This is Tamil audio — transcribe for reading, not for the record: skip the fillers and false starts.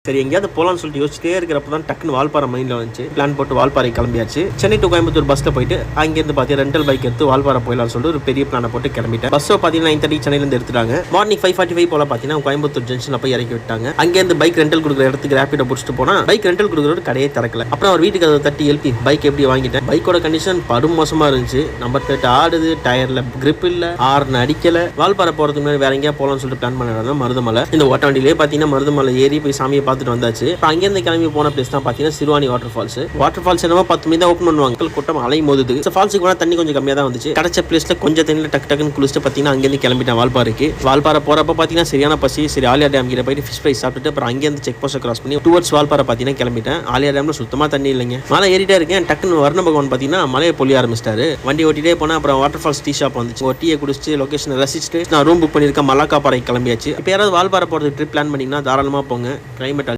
சரி எங்கேயாவது போகலான்னு சொல்லிட்டு யோசிச்சிட்டே இருக்கிறப்ப தான் டக்குன்னு வால்பாறை மைண்டில் வந்துச்சு. பிளான் போட்டு வால்பாறை கிளம்பியாச்சு. சென்னை டு கோயம்புத்தூர் பஸ்ஸில் போயிட்டு அங்கேருந்து பார்த்தீங்கன்னா ரெண்டல் பைக் எடுத்து வால்பாறை போயிடலாம்னு சொல்லிட்டு ஒரு பெரிய பிளானை போட்டு கிளம்பிட்டேன். பஸ்ஸை பார்த்தீங்கன்னா 9:30 சென்னையிலேருந்து எடுத்துட்டாங்க. மார்னிங் 5:45 போல பார்த்தீங்கன்னா கோயம்புத்தூர் ஜங்ஷனில் போய் இறக்கி விட்டாங்க. அங்கேருந்து பைக் ரெண்டல் கொடுக்குற இடத்துக்கு ரேப்பிடோ பிடிச்சிட்டு போனால் பைக் ரெண்டல் கொடுக்குற கடையே திறக்கல. அப்புறம் அவர் வீட்டுக்கு அதை தட்டி எழுப்பி பைக் எப்படி வாங்கிட்டேன். பைக்கோட கண்டிஷன் படும் மோசமாக இருந்துச்சு. நம்பர் பிளேட் ஆடுது, டயரில் கிரிப் இல்லை, ஹார்ன் அடிக்கல. வால்பாறை போகிறதுக்கு முன்னாடி வேற எங்கேயா போகலாம்னு சொல்லிட்டு பிளான் பண்ண மருதமலை. இந்த ஓட்டாண்டிலே பார்த்தீங்கன்னா மருதமலை ஏறி போய் சாமியை பார்த்துட்டு வந்தாச்சு. அங்கேருந்து கிளம்பி போன பிளேஸ் தான் பார்த்தீங்கன்னா Siruvani water falls. Water falls என்னவோ 10 மணி தான் ஓப்பன் பண்ணுவாங்க. கூட்டம் அலை மோதுது. ஃபால்ஸுக்கு போனால் தண்ணி கொஞ்சம் கம்மியாக தான் வந்துச்சு. கிடைச்ச பிளேஸ்ல கொஞ்சம் தண்ணியில் டக்கு டக்குன்னு குளிச்சுட்டு பார்த்தீங்கன்னா அங்கேருந்து கிளம்பிட்டேன் வால்பாறைக்கு. வால்பாறை போறப்ப பார்த்தீங்கன்னா சரியான பசி. சரி ஆலியா டேம் கிட்ட போயிட்டு ஃபிஷ் ஃப்ரை சாப்பிட்டுட்டு அப்புறம் அங்கேருந்து செக் போஸ்ட் கிராஸ் பண்ணி டுவர்ட்ஸ் வால்பாறை பார்த்தீங்கன்னா கிளம்பிட்டேன். ஆலியா டேம்ல சுத்தமாக தண்ணி இல்லைங்க. மலை ஏறிட்டே இருக்கேன். டக்குன்னு வர்ண பகவான் பார்த்தீங்கன்னா மலையை பொழிய ஆரம்பிச்சிட்டாரு. வண்டி ஓட்டிட்டே போனால் அப்புறம் வாட்டர் ஃபால்ஸ் டீ ஷாப் வந்துச்சு. ஒரு டீயை குடிச்சிட்டு லொகேஷன் ரசிச்சுட்டு நான் ரூம் புக் பண்ணியிருக்கேன். மலாக்கா பாறை கிளம்பியாச்சு. இப்போ யாராவது வால்பாறை போகிறது ட்ரிப் பிளான் பண்ணிங்கன்னா தாராளமாக போங்க. கிளைமேட்